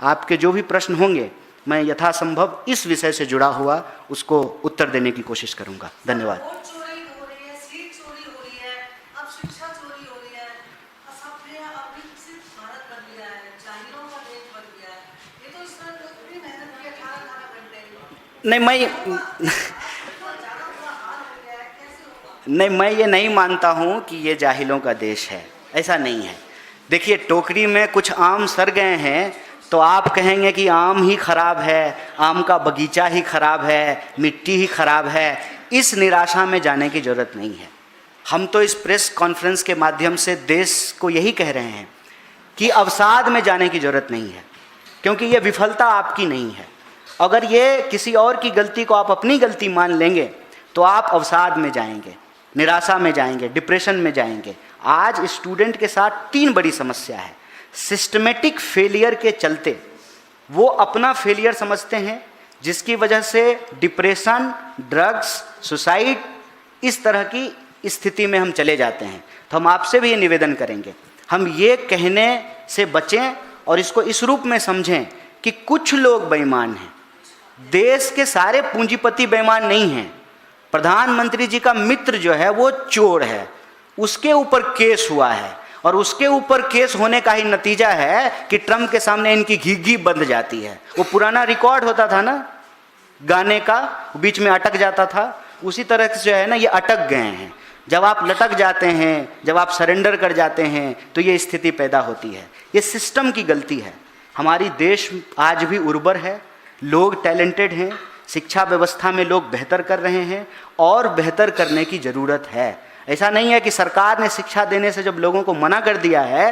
आपके जो भी प्रश्न होंगे मैं यथासंभव इस विषय से जुड़ा हुआ उसको उत्तर देने की कोशिश करूंगा। धन्यवाद। नहीं, मैं ये नहीं मानता हूँ कि ये जाहिलों का देश है, ऐसा नहीं है। देखिए, टोकरी में कुछ आम सड़ गए हैं तो आप कहेंगे कि आम ही खराब है, आम का बगीचा ही खराब है, मिट्टी ही खराब है। इस निराशा में जाने की ज़रूरत नहीं है। हम तो इस प्रेस कॉन्फ्रेंस के माध्यम से देश को यही कह रहे हैं कि अवसाद में जाने की ज़रूरत नहीं है, क्योंकि ये विफलता आपकी नहीं है। अगर ये किसी और की गलती को आप अपनी गलती मान लेंगे तो आप अवसाद में जाएंगे, निराशा में जाएंगे, डिप्रेशन में जाएंगे। आज स्टूडेंट के साथ 3 बड़ी समस्या है। सिस्टमेटिक फेलियर के चलते वो अपना फेलियर समझते हैं, जिसकी वजह से डिप्रेशन, ड्रग्स, सुसाइड, इस तरह की स्थिति में हम चले जाते हैं। तो हम आपसे भी ये निवेदन करेंगे, हम ये कहने से बचें और इसको इस रूप में समझें कि कुछ लोग बेईमान हैं। देश के सारे पूंजीपति बेईमान नहीं हैं। प्रधानमंत्री जी का मित्र जो है वो चोर है, उसके ऊपर केस हुआ है और उसके ऊपर केस होने का ही नतीजा है कि ट्रम्प के सामने इनकी घी बंद जाती है। वो पुराना रिकॉर्ड होता था ना गाने का, बीच में अटक जाता था, उसी तरह से जो है ना ये अटक गए हैं। जब आप लटक जाते हैं, जब आप सरेंडर कर जाते हैं तो ये स्थिति पैदा होती है। ये सिस्टम की गलती है। हमारी देश आज भी उर्वर है, लोग टैलेंटेड हैं, शिक्षा व्यवस्था में लोग बेहतर कर रहे हैं और बेहतर करने की ज़रूरत है। ऐसा नहीं है कि सरकार ने शिक्षा देने से जब लोगों को मना कर दिया है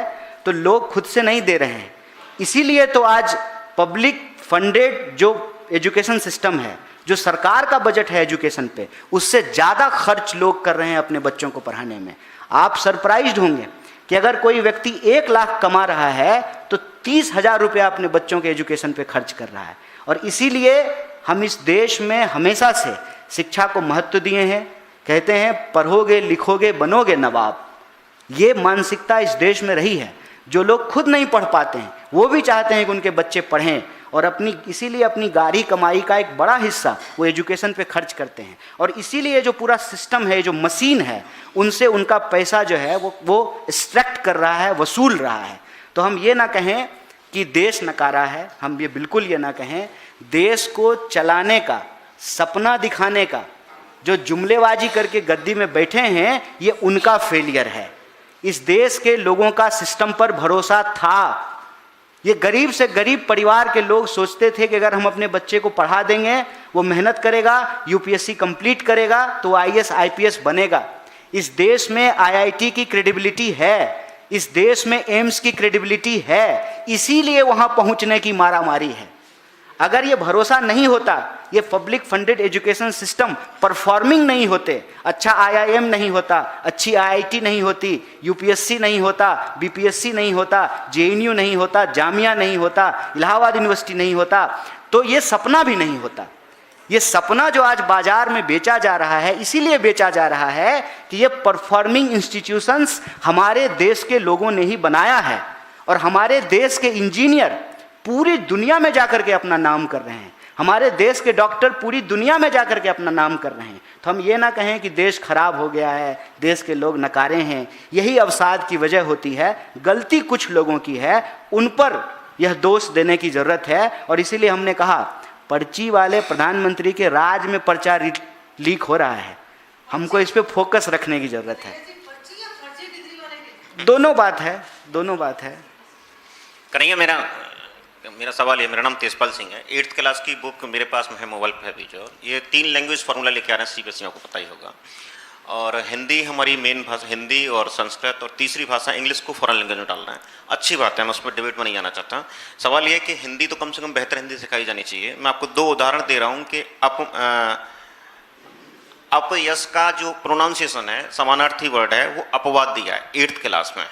तो लोग खुद से नहीं दे रहे हैं। इसीलिए तो आज पब्लिक फंडेड जो एजुकेशन सिस्टम है, जो सरकार का बजट है एजुकेशन पे, उससे ज़्यादा खर्च लोग कर रहे हैं अपने बच्चों को पढ़ाने में। आप सरप्राइज्ड होंगे कि अगर कोई व्यक्ति 1 लाख कमा रहा है तो 30,000 रुपया अपने बच्चों के एजुकेशन पे खर्च कर रहा है। और इसीलिए हम इस देश में हमेशा से शिक्षा को महत्व दिए हैं। कहते हैं पढ़ोगे लिखोगे बनोगे नवाब। ये मानसिकता इस देश में रही है। जो लोग खुद नहीं पढ़ पाते हैं वो भी चाहते हैं कि उनके बच्चे पढ़ें और इसीलिए अपनी गाढ़ी कमाई का एक बड़ा हिस्सा वो एजुकेशन पे खर्च करते हैं। और इसीलिए जो पूरा सिस्टम है, जो मशीन है, उनसे उनका पैसा जो है वो एक्सट्रैक्ट कर रहा है, वसूल रहा है। तो हम ये ना कहें कि देश नकारा है, हम ये बिल्कुल ये ना कहें। देश को चलाने का, सपना दिखाने का जो जुमलेबाजी करके गद्दी में बैठे हैं, ये उनका फेलियर है। इस देश के लोगों का सिस्टम पर भरोसा था। ये गरीब से गरीब परिवार के लोग सोचते थे कि अगर हम अपने बच्चे को पढ़ा देंगे, वो मेहनत करेगा, यूपीएससी कंप्लीट करेगा तो आईएएस आईपीएस बनेगा। इस देश में आईआईटी की क्रेडिबिलिटी है, इस देश में एम्स की क्रेडिबिलिटी है, इसीलिए वहाँ पहुँचने की मारामारी है। अगर ये भरोसा नहीं होता, ये public funded education system performing नहीं होते, अच्छा आईआईएम नहीं होता, अच्छी आईआईटी नहीं होती, यूपीएससी नहीं होता, बीपीएससी नहीं होता, जेएनयू नहीं होता, जामिया नहीं होता, इलाहाबाद यूनिवर्सिटी नहीं होता, तो ये सपना भी नहीं होता। ये सपना जो आज बाजार में बेचा जा रहा है, इसीलिए बेचा जा रहा है कि ये परफॉर्मिंग इंस्टीट्यूशंस हमारे देश के लोगों ने ही बनाया है और हमारे देश के इंजीनियर पूरी दुनिया में जाकर के अपना नाम कर रहे हैं। हमारे देश के डॉक्टर पूरी दुनिया में जाकर के अपना नाम कर रहे हैं। तो हम ये ना कहें कि देश खराब हो गया है, देश के लोग नकारे हैं। यही अवसाद की वजह होती है। गलती कुछ लोगों की है, उन पर यह दोष देने की ज़रूरत है। और इसीलिए हमने कहा पर्ची वाले प्रधानमंत्री के राज में पर्चा लीक हो रहा है, हमको इस पर फोकस रखने की ज़रूरत है। दोनों बात है, दोनों बात है। कन्हैया, मेरा सवाल है, मेरा नाम तेजपाल सिंह है। 8th क्लास की बुक मेरे पास में है, मोबाइल पर है भी। जो ये 3 लैंग्वेज फार्मूला लेके आ रहे हैं सीबीएसई, आपको पता ही होगा। और हिंदी हमारी मेन भाषा, हिंदी और संस्कृत, और तीसरी भाषा इंग्लिश को फॉरेन लैंग्वेज में डालना है। अच्छी बात है, मैं उस पर डिबेट में नहीं आना चाहता। सवाल ये है कि हिंदी तो कम से कम बेहतर हिंदी सिखाई जानी चाहिए। मैं आपको 2 उदाहरण दे रहा हूँ कि अपयश का जो प्रोनाउंसिएशन है, समानार्थी वर्ड है, वो अपवाद दिया है 8th क्लास में।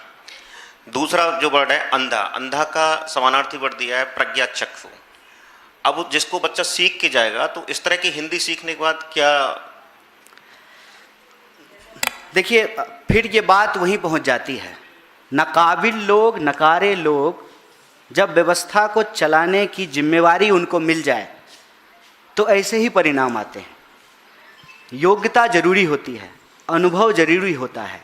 दूसरा जो वर्ड है अंधा, अंधा का समानार्थी वर्ड दिया है प्रज्ञाचक्षु। अब जिसको बच्चा सीख के जाएगा, तो इस तरह की हिंदी सीखने के बाद क्या, देखिए फिर ये बात वहीं पहुंच जाती है। नाकाबिल लोग, नकारे लोग जब व्यवस्था को चलाने की जिम्मेवारी उनको मिल जाए तो ऐसे ही परिणाम आते हैं। योग्यता जरूरी होती है, अनुभव जरूरी होता है।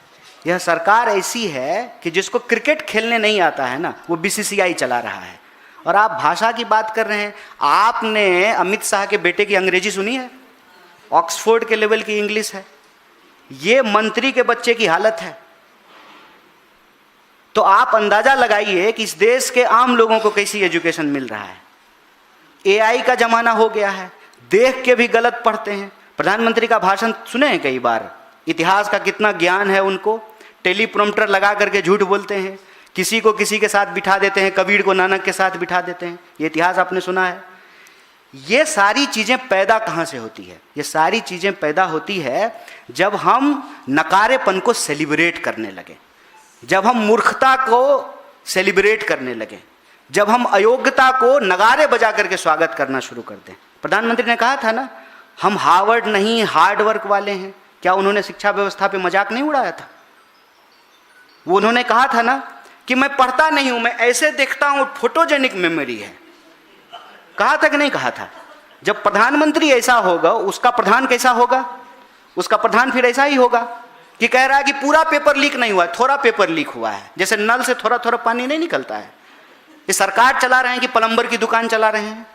यह सरकार ऐसी है कि जिसको क्रिकेट खेलने नहीं आता है ना, वो बीसीसीआई चला रहा है। और आप भाषा की बात कर रहे हैं, आपने अमित शाह के बेटे की अंग्रेजी सुनी है? ऑक्सफोर्ड के लेवल की इंग्लिश है। ये मंत्री के बच्चे की हालत है। तो आप अंदाजा लगाइए कि इस देश के आम लोगों को कैसी एजुकेशन मिल रहा है। एआई का जमाना हो गया है, देख के भी गलत पढ़ते हैं। प्रधानमंत्री का भाषण सुने हैं कई बार, इतिहास का कितना ज्ञान है उनको। टेलीप्रॉम्प्टर लगा करके झूठ बोलते हैं, किसी को किसी के साथ बिठा देते हैं, कबीर को नानक के साथ बिठा देते हैं। ये इतिहास आपने सुना है। ये सारी चीज़ें पैदा कहाँ से होती है? ये सारी चीज़ें पैदा होती है जब हम नकारेपन को सेलिब्रेट करने लगे, जब हम मूर्खता को सेलिब्रेट करने लगे, जब हम अयोग्यता को नगारे बजा करके स्वागत करना शुरू कर दें। प्रधानमंत्री ने कहा था ना, हम हार्वर्ड नहीं हार्ड वर्क वाले हैं। क्या उन्होंने शिक्षा व्यवस्था पे मजाक नहीं उड़ाया था? वो उन्होंने कहा था ना कि मैं पढ़ता नहीं हूं, मैं ऐसे देखता हूं, फोटोजेनिक मेमोरी है। कहा था कि नहीं कहा था? जब प्रधानमंत्री ऐसा होगा, उसका प्रधान कैसा होगा? उसका प्रधान फिर ऐसा ही होगा कि कह रहा है कि पूरा पेपर लीक नहीं हुआ है, थोड़ा पेपर लीक हुआ है। जैसे नल से थोड़ा थोड़ा पानी नहीं निकलता है। ये सरकार चला रहे हैं कि प्लम्बर की दुकान चला रहे हैं?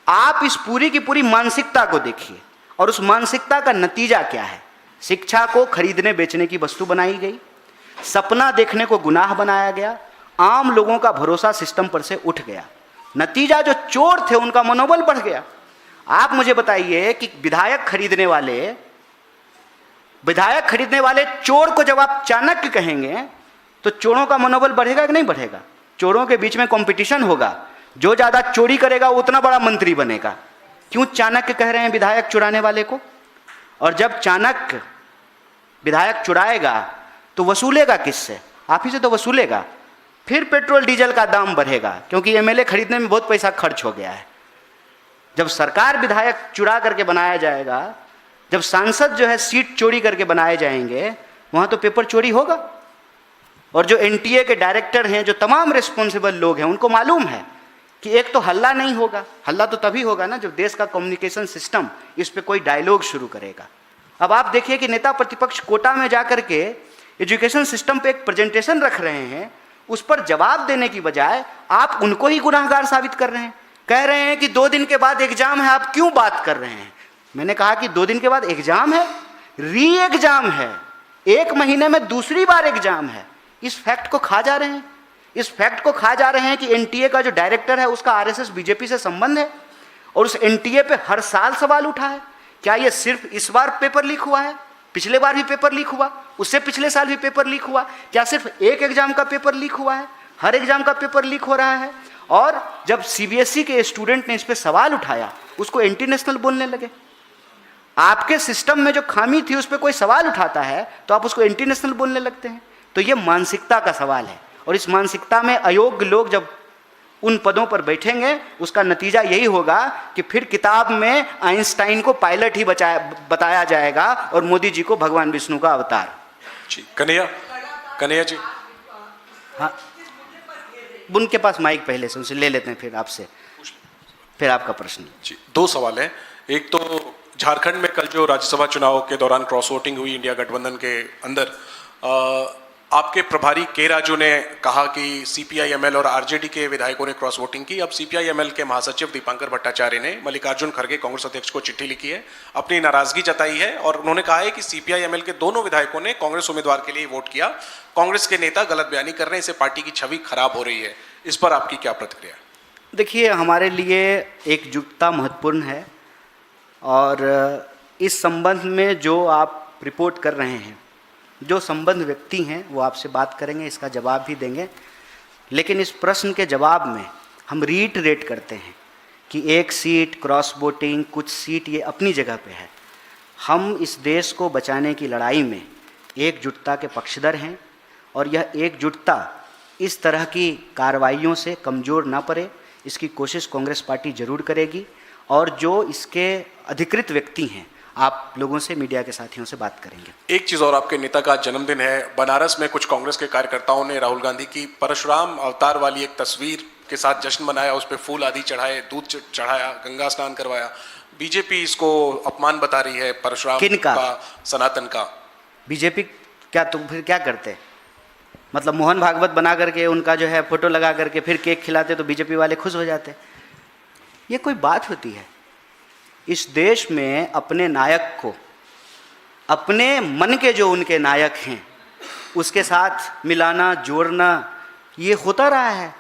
आप इस पूरी की पूरी मानसिकता को देखिए, और उस मानसिकता का नतीजा क्या है? शिक्षा को खरीदने बेचने की वस्तु बनाई गई, सपना देखने को गुनाह बनाया गया, आम लोगों का भरोसा सिस्टम पर से उठ गया। नतीजा जो चोर थे उनका मनोबल बढ़ गया। आप मुझे बताइए कि विधायक खरीदने वाले चोर को जब आप चाणक्य कहेंगे तो चोरों का मनोबल बढ़ेगा कि नहीं बढ़ेगा? चोरों के बीच में कंपटीशन होगा, जो ज्यादा चोरी करेगा वो उतना बड़ा मंत्री बनेगा। क्यों चाणक्य कह रहे हैं विधायक चुराने वाले को? और जब चाणक्य विधायक चुराएगा तो वसूलेगा किससे? आप ही से तो वसूलेगा। फिर पेट्रोल डीजल का दाम बढ़ेगा, क्योंकि एमएलए खरीदने में बहुत पैसा खर्च हो गया है। जब सरकार विधायक चुरा करके बनाया जाएगा, जब सांसद जो है सीट चोरी करके बनाए जाएंगे, वहां तो पेपर चोरी होगा। और जो एनटीए के डायरेक्टर हैं, जो तमाम रिस्पॉन्सिबल लोग हैं, उनको मालूम है कि एक तो हल्ला नहीं होगा। हल्ला तो तभी होगा ना जब देश का कम्युनिकेशन सिस्टम इस पे कोई डायलॉग शुरू करेगा। अब आप देखिए कि नेता प्रतिपक्ष कोटा में जाकर के एजुकेशन सिस्टम पे एक प्रेजेंटेशन रख रहे हैं, उस पर जवाब देने की बजाय आप उनको ही गुनाहगार साबित कर रहे हैं। कह रहे हैं कि 2 दिन के बाद एग्जाम है, आप क्यों बात कर रहे हैं? मैंने कहा कि 2 दिन के बाद एग्जाम है, री एग्जाम है, 1 महीने में दूसरी बार एग्जाम है। इस फैक्ट को खा जा रहे हैं। इस फैक्ट को खा जा रहे हैं कि एनटीए का जो डायरेक्टर है उसका आरएसएस बीजेपी से संबंध है, और उस एनटीए पे हर साल सवाल उठा है। क्या ये सिर्फ इस बार पेपर लीक हुआ है? पिछले बार भी पेपर लीक हुआ, उससे पिछले साल भी पेपर लीक हुआ। क्या सिर्फ एक एग्जाम का पेपर लीक हुआ है? हर एग्जाम का पेपर लीक हो रहा है। और जब सीबीएसई के स्टूडेंट ने इस पर सवाल उठाया, उसको एंटी नेशनल बोलने लगे। आपके सिस्टम में जो खामी थी उस पर कोई सवाल उठाता है तो आप उसको एंटी नेशनल बोलने लगते हैं। तो ये मानसिकता का सवाल है, और इस मानसिकता में अयोग्य लोग जब उन पदों पर बैठेंगे, उसका नतीजा यही होगा कि फिर किताब में आइंस्टाइन को पायलट ही बताया जाएगा और मोदी जी को भगवान विष्णु का अवतार। जी कन्हैया जी, हाँ, उनके पास माइक पहले से, उनसे ले लेते हैं, फिर आपसे, फिर आपका प्रश्न। जी 2 सवाल हैं। एक तो झारखंड में कल जो राज्यसभा चुनाव के दौरान क्रॉस वोटिंग हुई इंडिया गठबंधन के अंदर, आपके प्रभारी के राजू ने कहा कि सीपीआई-एमएल और आरजेडी के विधायकों ने क्रॉस वोटिंग की। अब सीपीआई-एमएल के महासचिव दीपांकर भट्टाचार्य ने मल्लिकार्जुन खड़गे कांग्रेस अध्यक्ष को चिट्ठी लिखी है, अपनी नाराजगी जताई है, और उन्होंने कहा है कि सीपीआई-एमएल के दोनों विधायकों ने कांग्रेस उम्मीदवार के लिए वोट किया। कांग्रेस के नेता गलत बयानी कर रहे हैं, इससे पार्टी की छवि खराब हो रही है। इस पर आपकी क्या प्रतिक्रिया? देखिए, हमारे लिए एकजुटता महत्वपूर्ण है, और इस संबंध में जो आप रिपोर्ट कर रहे हैं, जो संबंध व्यक्ति हैं वो आपसे बात करेंगे, इसका जवाब भी देंगे। लेकिन इस प्रश्न के जवाब में हम रीइटरेट करते हैं कि 1 सीट क्रॉस वोटिंग, कुछ सीट, ये अपनी जगह पे है। हम इस देश को बचाने की लड़ाई में एकजुटता के पक्षधर हैं, और यह एकजुटता इस तरह की कार्रवाइयों से कमज़ोर ना पड़े, इसकी कोशिश कांग्रेस पार्टी जरूर करेगी। और जो इसके अधिकृत व्यक्ति हैं, आप लोगों से, मीडिया के साथियों से बात करेंगे। एक चीज और, आपके नेता का जन्मदिन है। बनारस में कुछ कांग्रेस के कार्यकर्ताओं ने राहुल गांधी की परशुराम अवतार वाली एक तस्वीर के साथ जश्न मनाया, उस पर फूल आदि चढ़ाए, दूध चढ़ाया, गंगा स्नान करवाया। बीजेपी इसको अपमान बता रही है परशुराम किनका? का, सनातन का। बीजेपी क्या, तुम फिर क्या करते? मतलब मोहन भागवत बना करके उनका जो है फोटो लगा करके फिर केक खिलाते तो बीजेपी वाले खुश हो जाते? ये कोई बात होती है? इस देश में अपने नायक को, अपने मन के जो उनके नायक हैं उसके साथ मिलाना, जोड़ना, ये होता रहा है।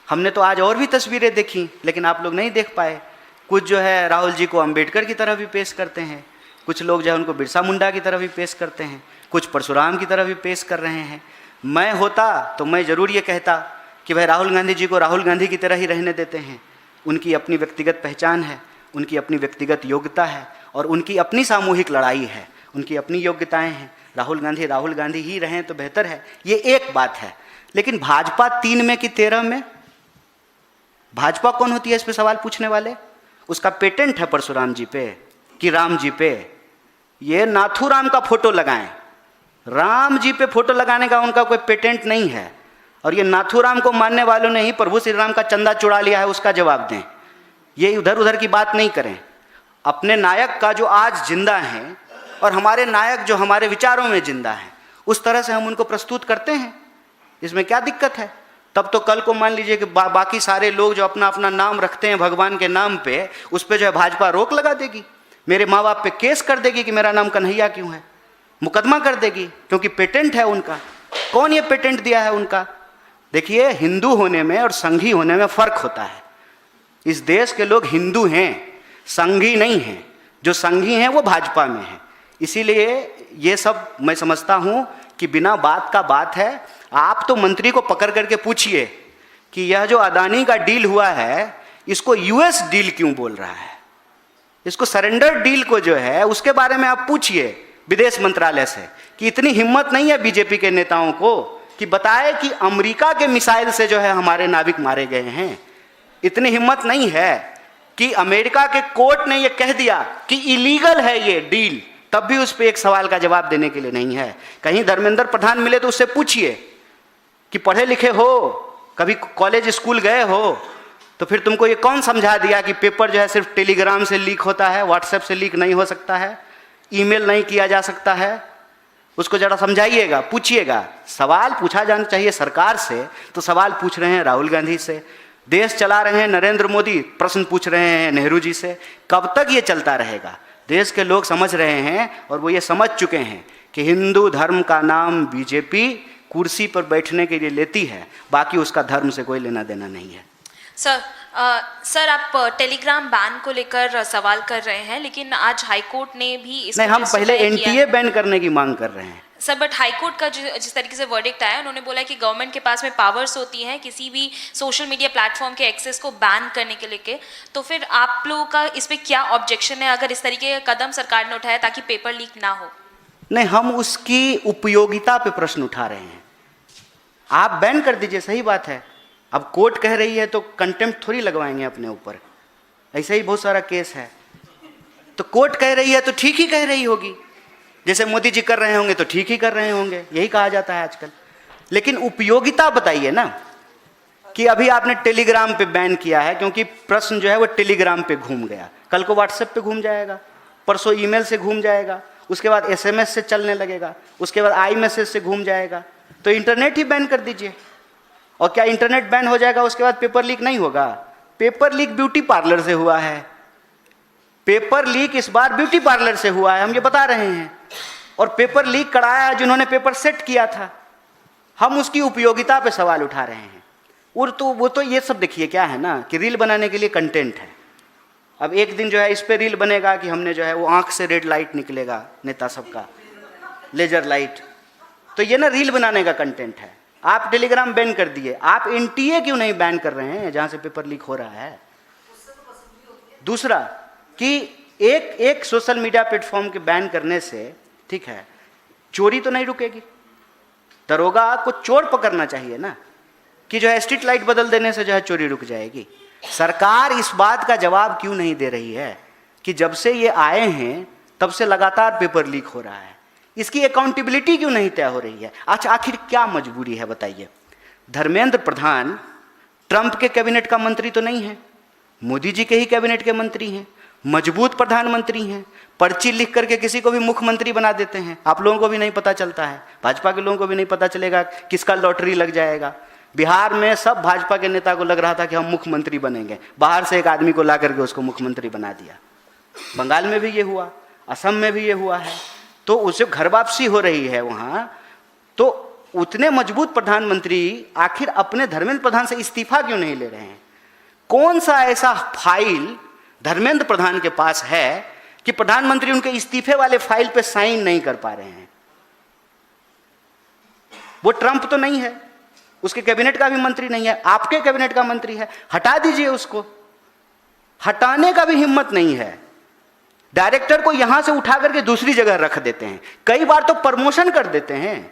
हमने तो आज और भी तस्वीरें देखी, लेकिन आप लोग नहीं देख पाए। कुछ जो है राहुल जी को अंबेडकर की तरह भी पेश करते हैं, कुछ लोग जो है उनको बिरसा मुंडा की तरह भी पेश करते हैं, कुछ परशुराम की तरह भी पेश कर रहे हैं। मैं होता तो मैं ज़रूर ये कहता कि भाई राहुल गांधी जी को राहुल गांधी की तरह ही रहने देते हैं। उनकी अपनी व्यक्तिगत पहचान है, उनकी अपनी व्यक्तिगत योग्यता है और उनकी अपनी सामूहिक लड़ाई है, उनकी अपनी योग्यताएं हैं। राहुल गांधी ही रहें तो बेहतर है, ये एक बात है। लेकिन भाजपा 3 में कि 13 में, भाजपा कौन होती है इस पे सवाल पूछने वाले? उसका पेटेंट है परशुराम जी पे कि राम जी पे? ये नाथूराम का फोटो लगाएं, राम जी पे फोटो लगाने का उनका कोई पेटेंट नहीं है। और ये नाथूराम को मानने वालों ने ही प्रभु श्री राम का चंदा चुरा लिया है, उसका जवाब दें। ये इधर उधर की बात नहीं करें। अपने नायक का जो आज जिंदा है और हमारे नायक जो हमारे विचारों में जिंदा है, उस तरह से हम उनको प्रस्तुत करते हैं। इसमें क्या दिक्कत है? तब तो कल को मान लीजिए कि बाकी सारे लोग जो अपना अपना नाम रखते हैं भगवान के नाम पे, उस पर जो है भाजपा रोक लगा देगी, मेरे माँ बाप पे केस कर देगी कि मेरा नाम कन्हैया क्यों है, मुकदमा कर देगी, क्योंकि पेटेंट है उनका। कौन ये पेटेंट दिया है उनका? देखिए, हिंदू होने में और संघी होने में फर्क होता है। इस देश के लोग हिंदू हैं, संघी नहीं हैं। जो संघी हैं वो भाजपा में हैं। इसीलिए ये सब मैं समझता हूं कि बिना बात का बात है। आप तो मंत्री को पकड़ करके पूछिए कि यह जो अदानी का डील हुआ है, इसको यूएस डील क्यों बोल रहा है? इसको सरेंडर डील को जो है उसके बारे में आप पूछिए विदेश मंत्रालय से कि इतनी हिम्मत नहीं है बीजेपी के नेताओं को कि बताए कि अमेरिका के मिसाइल से जो है हमारे नाविक मारे गए हैं। इतनी हिम्मत नहीं है कि अमेरिका के कोर्ट ने यह कह दिया कि इलीगल है ये डील, तब भी उस पर एक सवाल का जवाब देने के लिए नहीं है। कहीं धर्मेंद्र प्रधान मिले तो उससे पूछिए कि पढ़े लिखे हो, कभी कॉलेज स्कूल गए हो, तो फिर तुमको ये कौन समझा दिया कि पेपर जो है सिर्फ टेलीग्राम से लीक होता है, व्हाट्सएप से लीक नहीं हो सकता है, ईमेल नहीं किया जा सकता है? उसको जरा समझाइएगा, पूछिएगा। सवाल पूछा जाना चाहिए सरकार से, तो सवाल पूछ रहे हैं राहुल गांधी से। देश चला रहे हैं नरेंद्र मोदी, प्रश्न पूछ रहे हैं नेहरू जी से। कब तक ये चलता रहेगा? देश के लोग समझ रहे हैं और वो ये समझ चुके हैं कि हिंदू धर्म का नाम बीजेपी कुर्सी पर बैठने के लिए लेती है, बाकी उसका धर्म से कोई लेना देना नहीं है। सर, आप टेलीग्राम बैन को लेकर सवाल कर रहे हैं, लेकिन आज हाईकोर्ट ने भी इसको नहीं, हम पहले एनटीए बैन करने की मांग कर रहे हैं सर। बट हाईकोर्ट का जिस तरीके से वर्डिक्ट आया, उन्होंने बोला कि गवर्नमेंट के पास में पावर्स होती हैं किसी भी सोशल मीडिया प्लेटफॉर्म के एक्सेस को बैन करने के लेके। तो फिर आप लोगों का इस पर क्या ऑब्जेक्शन है अगर इस तरीके का कदम सरकार ने उठाया ताकि पेपर लीक ना हो? नहीं, हम उसकी उपयोगिता पे प्रश्न उठा रहे हैं। आप बैन कर दीजिए, सही बात है। अब कोर्ट कह रही है तो कंटेम्प्ट थोड़ी लगवाएंगे अपने ऊपर, ऐसे ही बहुत सारा केस है। तो कोर्ट कह रही है तो ठीक ही कह रही होगी, जैसे मोदी जी कर रहे होंगे तो ठीक ही कर रहे होंगे, यही कहा जाता है आजकल। लेकिन उपयोगिता बताइए ना, कि अभी आपने टेलीग्राम पे बैन किया है क्योंकि प्रश्न जो है वो टेलीग्राम पे घूम गया, कल को व्हाट्सएप पे घूम जाएगा, परसों ईमेल से घूम जाएगा, उसके बाद एसएमएस से चलने लगेगा, उसके बाद आई मैसेज से घूम जाएगा। तो इंटरनेट ही बैन कर दीजिए। और क्या इंटरनेट बैन हो जाएगा उसके बाद पेपर लीक नहीं होगा? पेपर लीक ब्यूटी पार्लर से हुआ है, पेपर लीक इस बार ब्यूटी पार्लर से हुआ है, हम ये बता रहे हैं। और पेपर लीक कराया जिन्होंने पेपर सेट किया था, हम उसकी उपयोगिता पे सवाल उठा रहे हैं। और तो वो तो ये सब देखिए क्या है ना कि रील बनाने के लिए कंटेंट है। अब एक दिन जो है इस पे रील बनेगा कि हमने जो है वो आंख से रेड लाइट निकलेगा नेता सबका, लेजर लाइट, तो ये ना रील बनाने का कंटेंट है। आप टेलीग्राम बैन कर दिए, आप एनटीए क्यों नहीं बैन कर रहे हैं जहां से पेपर लीक हो रहा है? दूसरा कि एक सोशल मीडिया प्लेटफॉर्म के बैन करने से, ठीक है, चोरी तो नहीं रुकेगी। दरोगा को चोर पकड़ना चाहिए ना, कि जो है स्ट्रीट लाइट बदल देने से जो है चोरी रुक जाएगी। सरकार इस बात का जवाब क्यों नहीं दे रही है कि जब से ये आए हैं तब से लगातार पेपर लीक हो रहा है। इसकी अकाउंटेबिलिटी क्यों नहीं तय हो रही है? अच्छा, आखिर क्या मजबूरी है बताइए? धर्मेंद्र प्रधान ट्रंप के कैबिनेट का मंत्री तो नहीं है, मोदी जी के ही कैबिनेट के मंत्री हैं, मजबूत प्रधानमंत्री हैं, पर्ची लिख करके किसी को भी मुख्यमंत्री बना देते हैं। आप लोगों को भी नहीं पता चलता है, भाजपा के लोगों को भी नहीं पता चलेगा किसका लॉटरी लग जाएगा। बिहार में सब भाजपा के नेता को लग रहा था कि हम मुख्यमंत्री बनेंगे, बाहर से एक आदमी को ला करके उसको मुख्यमंत्री बना दिया। बंगाल में भी ये हुआ, असम में भी ये हुआ है। तो उसे घर वापसी हो रही है वहाँ, तो उतने मजबूत प्रधानमंत्री आखिर अपने धर्मेंद्र प्रधान से इस्तीफा क्यों नहीं ले रहे हैं? कौन सा ऐसा फाइल धर्मेंद्र प्रधान के पास है कि प्रधानमंत्री उनके इस्तीफे वाले फाइल पे साइन नहीं कर पा रहे हैं? वो ट्रंप तो नहीं है, उसके कैबिनेट का भी मंत्री नहीं है, आपके कैबिनेट का मंत्री है, हटा दीजिए उसको। हटाने का भी हिम्मत नहीं है। डायरेक्टर को यहां से उठा करके दूसरी जगह रख देते हैं, कई बार तो प्रमोशन कर देते हैं।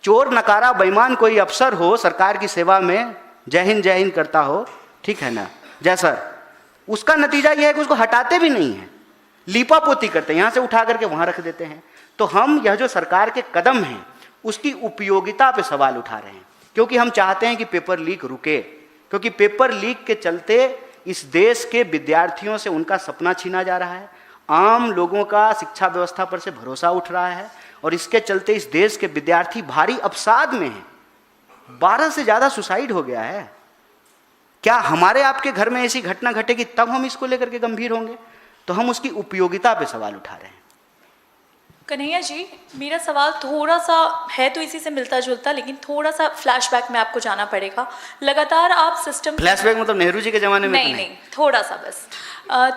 चोर नकारा बेईमान कोई अफसर हो सरकार की सेवा में, जय हिंद करता हो, ठीक है ना, जय सर, उसका नतीजा यह है कि उसको हटाते भी नहीं है, लीपापोती करते हैं, यहां से उठा करके वहां रख देते हैं। तो हम यह जो सरकार के कदम हैं उसकी उपयोगिता पे सवाल उठा रहे हैं, क्योंकि हम चाहते हैं कि पेपर लीक रुके, क्योंकि पेपर लीक के चलते इस देश के विद्यार्थियों से उनका सपना छीना जा रहा है, आम लोगों का शिक्षा व्यवस्था पर से भरोसा उठ रहा है, और इसके चलते इस देश के विद्यार्थी भारी अवसाद में हैं। 12 से ज़्यादा सुसाइड हो गया है। क्या हमारे आपके घर में ऐसी घटना घटेगी तब हम इसको लेकर के गंभीर होंगे? तो हम उसकी उपयोगिता पे सवाल उठा रहे हैं। कन्हैया जी, मेरा सवाल थोड़ा सा है तो इसी से मिलता जुलता, लेकिन थोड़ा सा फ्लैशबैक में आपको जाना पड़ेगा। लगातार आप सिस्टम, फ्लैशबैक मतलब नेहरू जी के ज़माने में? नहीं, थोड़ा सा बस।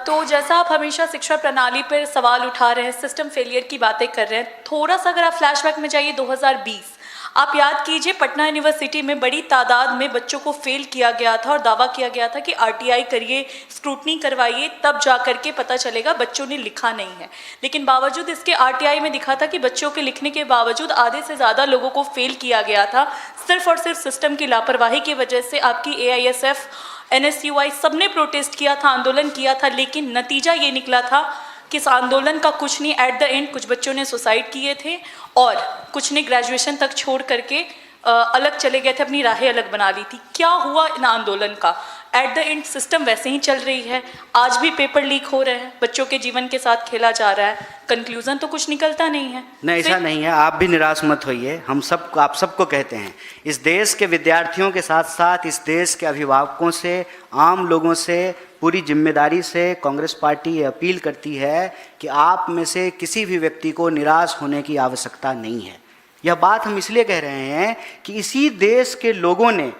तो जैसा आप हमेशा शिक्षा प्रणाली पर सवाल उठा रहे हैं, सिस्टम फेलियर की बातें कर रहे हैं, थोड़ा सा अगर आप फ्लैशबैक में जाइए 2020, आप याद कीजिए पटना यूनिवर्सिटी में बड़ी तादाद में बच्चों को फेल किया गया था और दावा किया गया था कि आरटीआई करिए, स्क्रूटनी करवाइए, तब जा करके पता चलेगा बच्चों ने लिखा नहीं है। लेकिन बावजूद इसके आरटीआई में दिखा था कि बच्चों के लिखने के बावजूद आधे से ज़्यादा लोगों को फेल किया गया था, सिर्फ और सिर्फ सिस्टम की लापरवाही की वजह से। आपकी AISF, NSUI सबने प्रोटेस्ट किया था, आंदोलन किया था, लेकिन नतीजा ये निकला था कि इस आंदोलन का कुछ नहीं। एट द एंड कुछ बच्चों ने सुसाइड किए थे और कुछ ने ग्रेजुएशन तक छोड़ करके अलग चले गए थे, अपनी राहें अलग बना ली थी। क्या हुआ इन आंदोलन का? एट द एंड सिस्टम वैसे ही चल रही है, आज भी पेपर लीक हो रहे हैं, बच्चों के जीवन के साथ खेला जा रहा है, कंक्लूजन तो कुछ निकलता नहीं है। नहीं, ऐसा नहीं है, आप भी निराश मत होइए। हम सब, आप सबको कहते हैं, इस देश के विद्यार्थियों के साथ साथ इस देश के अभिभावकों से, आम लोगों से पूरी जिम्मेदारी से कांग्रेस पार्टी ये अपील करती है कि आप में से किसी भी व्यक्ति को निराश होने की आवश्यकता नहीं है। यह बात हम इसलिए कह रहे हैं कि इसी देश के लोगों ने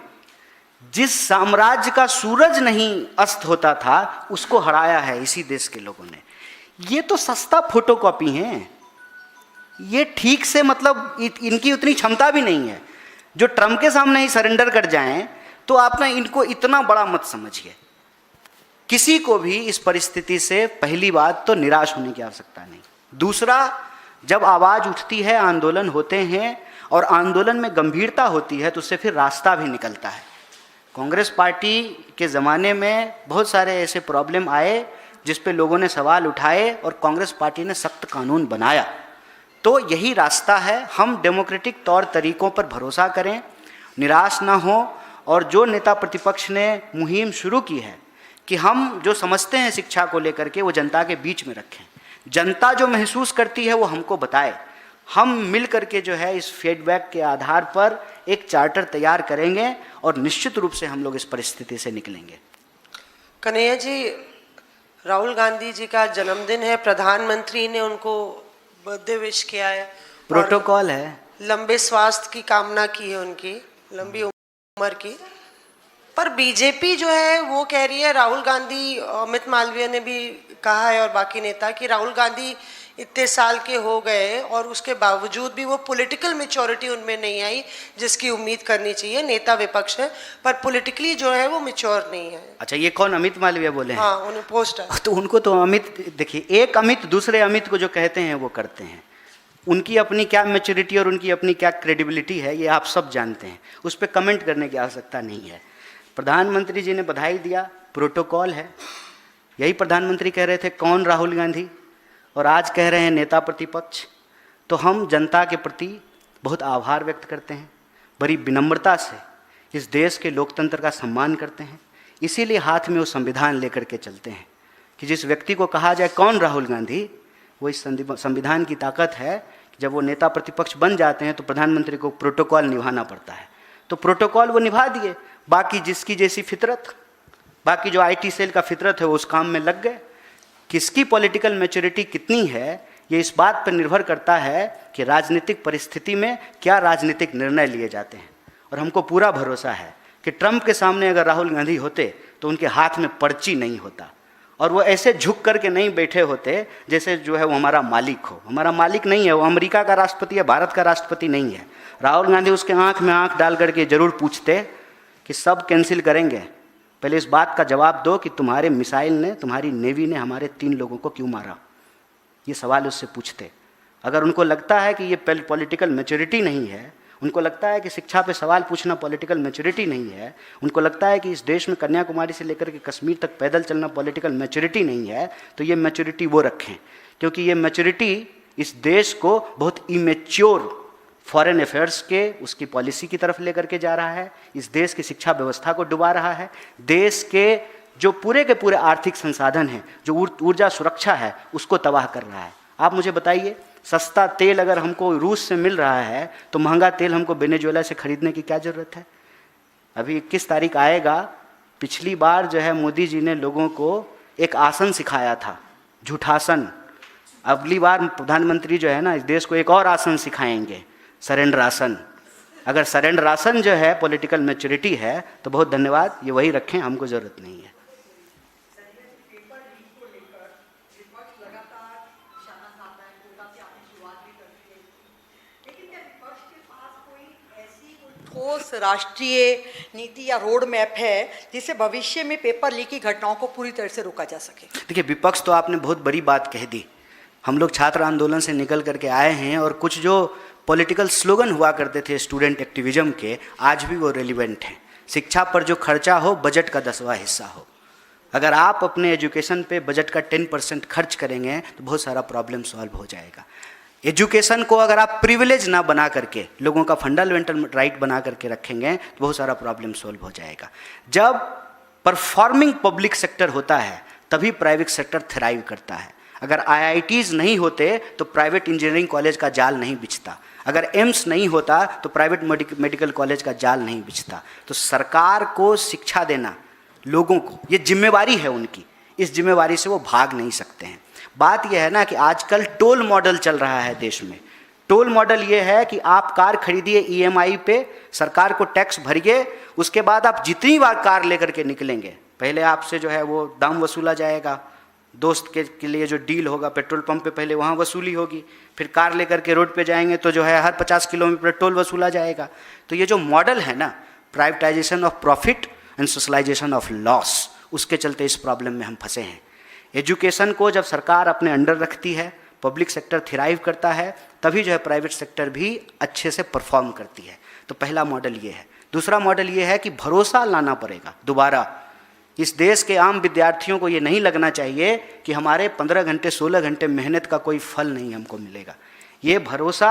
जिस साम्राज्य का सूरज नहीं अस्त होता था उसको हराया है इसी देश के लोगों ने। ये तो सस्ता फोटोकॉपी हैं, ये ठीक से मतलब इनकी उतनी क्षमता भी नहीं है जो ट्रंप के सामने ही सरेंडर कर जाएं। तो आप ना इनको इतना बड़ा मत समझिए। किसी को भी इस परिस्थिति से पहली बात तो निराश होने की आवश्यकता नहीं। दूसरा, जब आवाज़ उठती है, आंदोलन होते हैं और आंदोलन में गंभीरता होती है तो उससे फिर रास्ता भी निकलता है। कांग्रेस पार्टी के ज़माने में बहुत सारे ऐसे प्रॉब्लम आए जिस पे लोगों ने सवाल उठाए और कांग्रेस पार्टी ने सख्त कानून बनाया। तो यही रास्ता है, हम डेमोक्रेटिक तौर तरीक़ों पर भरोसा करें, निराश ना हो, और जो नेता प्रतिपक्ष ने मुहिम शुरू की है कि हम जो समझते हैं शिक्षा को लेकर के वो जनता के बीच में रखें, जनता जो महसूस करती है वो हमको बताए, हम मिल करके जो है इस फीडबैक के आधार पर एक चार्टर तैयार करेंगे और निश्चित रूप से हम लोग इस परिस्थिति से निकलेंगे। कन्हैया जी, राहुल गांधी जी का जन्मदिन है, प्रधानमंत्री ने उनको बर्थडे विश किया है, प्रोटोकॉल है, लंबे स्वास्थ्य की कामना की है, उनकी लंबी उम्र की। पर बीजेपी जो है वो कह रही है, राहुल गांधी, अमित मालवीय ने भी कहा है और बाकी नेता, कि राहुल गांधी इतने साल के हो गए और उसके बावजूद भी वो पॉलिटिकल मैच्योरिटी उनमें नहीं आई जिसकी उम्मीद करनी चाहिए। नेता विपक्ष है पर पॉलिटिकली जो है वो मैच्योर नहीं है। अच्छा, ये कौन? अमित मालवीय बोले हैं? हाँ, उन्हें पोस्ट है। तो उनको तो अमित, देखिए, एक अमित दूसरे अमित को जो कहते हैं वो करते हैं। उनकी अपनी क्या मैच्योरिटी और उनकी अपनी क्या क्रेडिबिलिटी है ये आप सब जानते हैं, उस पर कमेंट करने की आवश्यकता नहीं है। प्रधानमंत्री जी ने बधाई दिया, प्रोटोकॉल है, यही प्रधानमंत्री कह रहे थे कौन राहुल गांधी, और आज कह रहे हैं नेता प्रतिपक्ष, तो हम जनता के प्रति बहुत आभार व्यक्त करते हैं, बड़ी विनम्रता से इस देश के लोकतंत्र का सम्मान करते हैं। इसीलिए हाथ में वो संविधान लेकर के चलते हैं कि जिस व्यक्ति को कहा जाए कौन राहुल गांधी, वो इस संविधान की ताकत है कि जब वो नेता प्रतिपक्ष बन जाते हैं तो प्रधानमंत्री को प्रोटोकॉल निभाना पड़ता है, तो प्रोटोकॉल वो निभा दिए। बाकी जिसकी जैसी फितरत, बाकी जो IT सेल का फितरत है वो उस काम में लग गए। किसकी पॉलिटिकल मैच्योरिटी कितनी है ये इस बात पर निर्भर करता है कि राजनीतिक परिस्थिति में क्या राजनीतिक निर्णय लिए जाते हैं। और हमको पूरा भरोसा है कि ट्रंप के सामने अगर राहुल गांधी होते तो उनके हाथ में पर्ची नहीं होता और वो ऐसे झुक करके नहीं बैठे होते जैसे जो है वो हमारा मालिक हो। हमारा मालिक नहीं है, वो अमेरिका का राष्ट्रपति है, भारत का राष्ट्रपति नहीं है। राहुल गांधी उसके आंख में आंख डाल करके जरूर पूछते कि सब कैंसिल करेंगे, पहले इस बात का जवाब दो कि तुम्हारे मिसाइल ने, तुम्हारी नेवी ने हमारे 3 लोगों को क्यों मारा। ये सवाल उससे पूछते। अगर उनको लगता है कि ये पॉलिटिकल मैच्योरिटी नहीं है, उनको लगता है कि शिक्षा पे सवाल पूछना पॉलिटिकल मैच्योरिटी नहीं है, उनको लगता है कि इस देश में कन्याकुमारी से लेकर के कश्मीर तक पैदल चलना पॉलिटिकल मैच्योरिटी नहीं है, तो ये मैच्योरिटी वो रखें, क्योंकि ये मैच्योरिटी इस देश को बहुत इमेच्योर फॉरेन अफेयर्स के उसकी पॉलिसी की तरफ लेकर के जा रहा है, इस देश की शिक्षा व्यवस्था को डुबा रहा है, देश के जो पूरे के पूरे आर्थिक संसाधन हैं, जो ऊर्जा सुरक्षा है, उसको तबाह कर रहा है। आप मुझे बताइए, सस्ता तेल अगर हमको रूस से मिल रहा है तो महंगा तेल हमको वेनेजुएला से खरीदने की क्या ज़रूरत है। अभी 21 तारीख आएगा, पिछली बार जो है मोदी जी ने लोगों को एक आसन सिखाया था, झूठासन। अगली बार प्रधानमंत्री जो है ना इस देश को एक और आसन सिखाएंगे, सरेंडर आसन। अगर सरेंडर आसन जो है पॉलिटिकल मैच्योरिटी है तो बहुत धन्यवाद, ये वही रखें, हमको ज़रूरत नहीं है। ठोस राष्ट्रीय नीति या रोड मैप है जिससे भविष्य में पेपर लीक की घटनाओं को पूरी तरह से रोका जा सके। देखिए, विपक्ष तो आपने बहुत बड़ी बात कह दी। हम लोग छात्र आंदोलन से निकल करके आए हैं और कुछ जो पॉलिटिकल स्लोगन हुआ करते थे स्टूडेंट एक्टिविज्म के, आज भी वो रेलिवेंट हैं। शिक्षा पर जो खर्चा हो बजट का 10वां हिस्सा हो। अगर आप अपने एजुकेशन पे बजट का 10% खर्च करेंगे तो बहुत सारा प्रॉब्लम सॉल्व हो जाएगा। एजुकेशन को अगर आप प्रिविलेज ना बना करके लोगों का फंडामेंटल राइट बना करके रखेंगे तो बहुत सारा प्रॉब्लम सॉल्व हो जाएगा। जब परफॉर्मिंग पब्लिक सेक्टर होता है तभी प्राइवेट सेक्टर थ्राइव करता है। अगर IITs नहीं होते तो प्राइवेट इंजीनियरिंग कॉलेज का जाल नहीं बिछता, अगर एम्स नहीं होता तो प्राइवेट मेडिकल कॉलेज का जाल नहीं बिछता। तो सरकार को शिक्षा देना लोगों को, ये जिम्मेवारी है उनकी, इस जिम्मेवारी से वो भाग नहीं सकते हैं। बात यह है ना कि आजकल टोल मॉडल चल रहा है देश में। टोल मॉडल ये है कि आप कार खरीदिए EMI पे, सरकार को टैक्स भरिए, उसके बाद आप जितनी बार कार लेकर के निकलेंगे, पहले आपसे जो है वो दाम वसूला जाएगा, दोस्त के लिए जो डील होगा पेट्रोल पंप पे पहले वहाँ वसूली होगी, फिर कार लेकर के रोड पे जाएंगे तो जो है हर 50 किलोमीटर टोल वसूला जाएगा। तो ये जो मॉडल है ना, privatisation of profit and socialisation of loss, उसके चलते इस प्रॉब्लम में हम फंसे हैं। एजुकेशन को जब सरकार अपने अंडर रखती है, पब्लिक सेक्टर थ्राइव करता है, तभी जो है प्राइवेट सेक्टर भी अच्छे से परफॉर्म करती है। तो पहला मॉडल ये है। दूसरा मॉडल ये है कि भरोसा लाना पड़ेगा दोबारा। इस देश के आम विद्यार्थियों को ये नहीं लगना चाहिए कि हमारे 15 घंटे 16 घंटे मेहनत का कोई फल नहीं हमको मिलेगा। ये भरोसा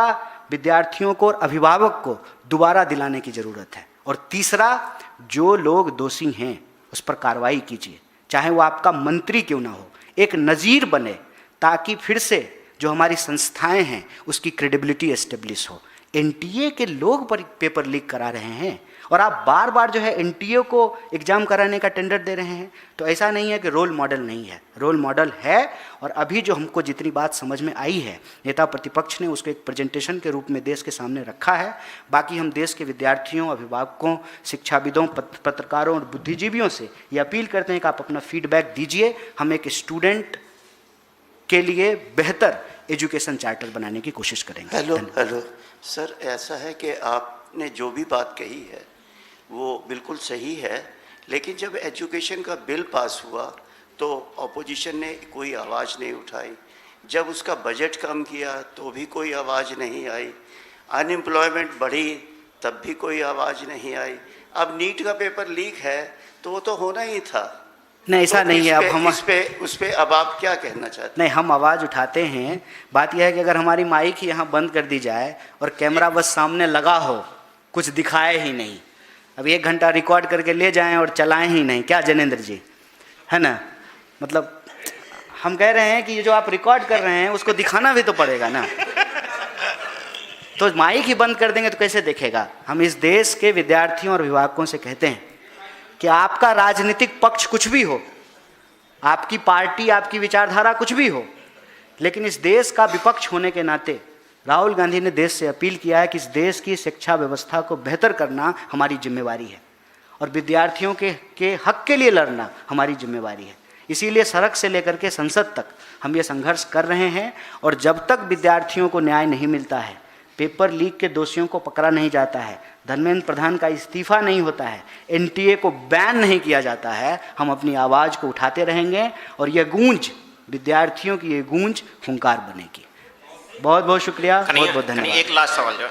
विद्यार्थियों को और अभिभावक को दोबारा दिलाने की ज़रूरत है। और तीसरा, जो लोग दोषी हैं उस पर कार्रवाई कीजिए, चाहे वो आपका मंत्री क्यों ना हो, एक नज़ीर बने, ताकि फिर से जो हमारी संस्थाएं हैं उसकी क्रेडिबिलिटी एस्टेब्लिश हो। NTA के लोग पेपर लीक करा रहे हैं और आप बार बार जो है NTA को एग्ज़ाम कराने का टेंडर दे रहे हैं। तो ऐसा नहीं है कि रोल मॉडल नहीं है, रोल मॉडल है। और अभी जो हमको जितनी बात समझ में आई है, नेता प्रतिपक्ष ने उसको एक प्रेजेंटेशन के रूप में देश के सामने रखा है। बाकी हम देश के विद्यार्थियों, अभिभावकों, शिक्षाविदों, पत्रकारों और बुद्धिजीवियों से ये अपील करते हैं कि आप अपना फीडबैक दीजिए। हम एक स्टूडेंट के लिए बेहतर एजुकेशन चार्टर बनाने की कोशिश करेंगे। हेलो सर, ऐसा है कि आपने जो भी बात कही है वो बिल्कुल सही है, लेकिन जब एजुकेशन का बिल पास हुआ तो अपोजिशन ने कोई आवाज़ नहीं उठाई। जब उसका बजट कम किया तो भी कोई आवाज़ नहीं आई। अनएम्प्लॉयमेंट बढ़ी तब भी कोई आवाज़ नहीं आई। अब नीट का पेपर लीक है तो वो तो होना ही था, नहीं, ऐसा तो नहीं है। अब हम उस पे अब आप क्या कहना चाहते हैं? नहीं, हम आवाज़ उठाते हैं। बात यह है कि अगर हमारी माइक ही यहाँ बंद कर दी जाए और कैमरा बस सामने लगा हो, कुछ दिखाए ही नहीं, अब 1 घंटा रिकॉर्ड करके ले जाएं और चलाएं ही नहीं, क्या जनेंद्र जी, है ना? मतलब हम कह रहे हैं कि ये जो आप रिकॉर्ड कर रहे हैं उसको दिखाना भी तो पड़ेगा ना। तो माइक ही बंद कर देंगे तो कैसे देखेगा? हम इस देश के विद्यार्थियों और अभिभावकों से कहते हैं कि आपका राजनीतिक पक्ष कुछ भी हो, आपकी पार्टी, आपकी विचारधारा कुछ भी हो, लेकिन इस देश का विपक्ष होने के नाते राहुल गांधी ने देश से अपील किया है कि इस देश की शिक्षा व्यवस्था को बेहतर करना हमारी जिम्मेवारी है और विद्यार्थियों के हक के लिए लड़ना हमारी जिम्मेवारी है। इसीलिए सड़क से लेकर के संसद तक हम ये संघर्ष कर रहे हैं और जब तक विद्यार्थियों को न्याय नहीं मिलता है, पेपर लीक के दोषियों को पकड़ा नहीं जाता है, धर्मेंद्र प्रधान का इस्तीफा नहीं होता है, एनटीए को बैन नहीं किया जाता है, हम अपनी आवाज़ को उठाते रहेंगे और यह गूंज, विद्यार्थियों की ये गूंज हुंकार बनेगी। बहुत बहुत शुक्रिया, बहुत बहुत धन्यवाद। एक लास्ट सवाल जो